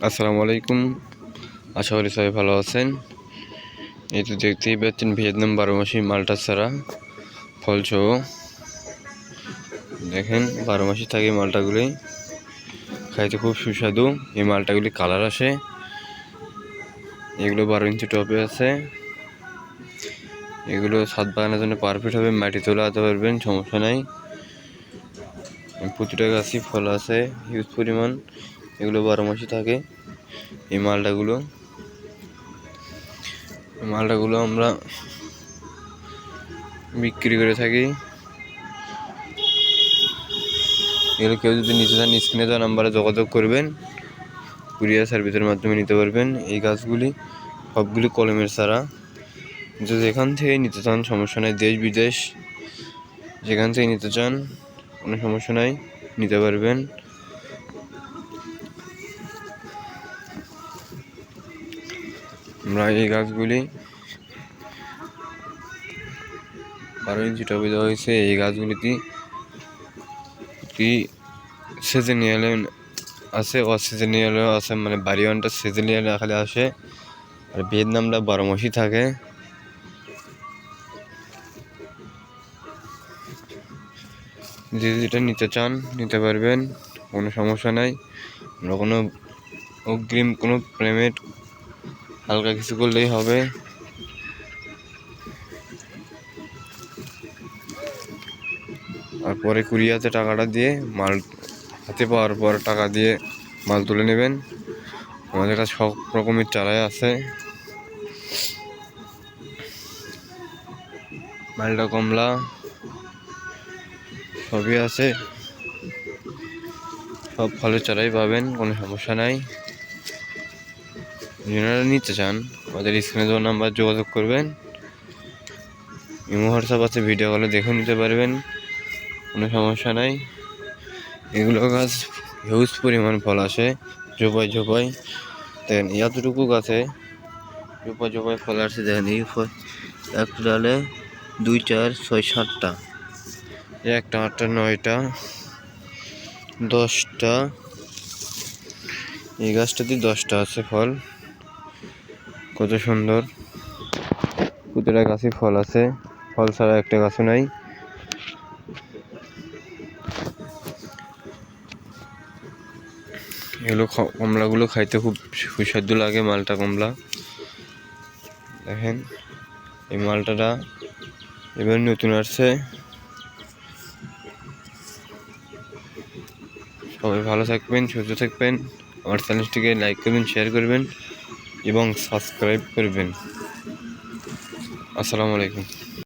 আসসালামু আলাইকুম। আশা করি সবাই ভালো আছেন। এই তো দেখতেই পাচ্ছেন ভিয়েতনাম 12 মাসি মালটা ছাড়া ফলসহ। দেখেন 12 মাসি থাকে মালটাগুলি, খাইতে খুব সুস্বাদু। এই মালটাগুলি কালার আসে, এগুলো 12 ইঞ্চি টপে আছে। এগুলো ছাদ বাগানের জন্য পারফেক্ট হবে, মাটি তোলা আনতে পারবেন, সমস্যা নাই। প্রতিটা গাছই ফল আছে হিউজ পরিমাণ। এগুলো 12 মাসই থাকে এই মালটাগুলো আমরা বিক্রি করে থাকি। এগুলো কেউ যদি নিতে চান স্ক্রিনে দেওয়া নাম্বারে যোগাযোগ করবেন, কুরিয়ার সার্ভিসের মাধ্যমে নিতে পারবেন। এই গাছগুলি সবগুলি কলমের চারা, যদি এখান থেকে নিতে চান সমস্যা নাই। দেশ বিদেশ যেখান থেকে নিতে চান কোনো সমস্যা নাই, নিতে পারবেন। আমরা এই গাছগুলি 12 ইঞ্চি টবে দেওয়া হয়েছে। এই গাছগুলিতে সিজনিয়াল আছে, অসিজনিয়ালও আছে, মানে বাড়িওয়ানটা সিজনিয়াল খালি আসে, আর ভিয়েতনামটা 12 মাসই থাকে। যে যেটা নিতে চান নিতে পারবেন, কোনো সমস্যা নাই। আমরা কোনো অগ্রিম কোনো পেমেন্ট হালকা কিছু করলেই হবে। আর পরে কুরিয়াতে টাকাটা দিয়ে মাল হাতে পাওয়ার পর টাকা দিয়ে মাল তুলে নেবেন। আমাদের কাছে সব রকমের চারাই আছে। মালটা কমলা সবই আছে, সব ফলের চারাই পাবেন, কোনো সমস্যা নাই। যারা নিতে চান আমাদের স্ক্রিনে দেওয়া নাম্বার যোগাযোগ করবেন। ইমো হোয়াটসঅ্যাপ আছে, ভিডিও কলে দেখে নিতে পারবেন, কোনো সমস্যা নাই। এগুলো গাছ হিউজ পরিমাণ ফল আসে, ঝোপায় ঝোপায়। দেখেন এতটুকু গাছে ঝোপায় ঝোপায় ফল আসছে। দেখেন এই ফল এক ডালে 2, 4, 6, 7টা, 1টা, 8টা, 9টা, 10টা। এই গাছটাতে 10টা আছে ফল, কত সুন্দর। প্রতিটা গাছে ফল আছে, ফল ছাড়া একটা গাছও নাই। এগুলো কমলাগুলো খাইতে খুব সুস্বাদু লাগে, মালটা কমলা। দেখেন এই মালটাটা এবার নতুন আসছে। সবাই ভালো থাকবেন, সুস্থ থাকবেন। আমার চ্যানেলটিকে লাইক করবেন, শেয়ার করবেন এবং সাবস্ক্রাইব করবেন। আসসালামু আলাইকুম।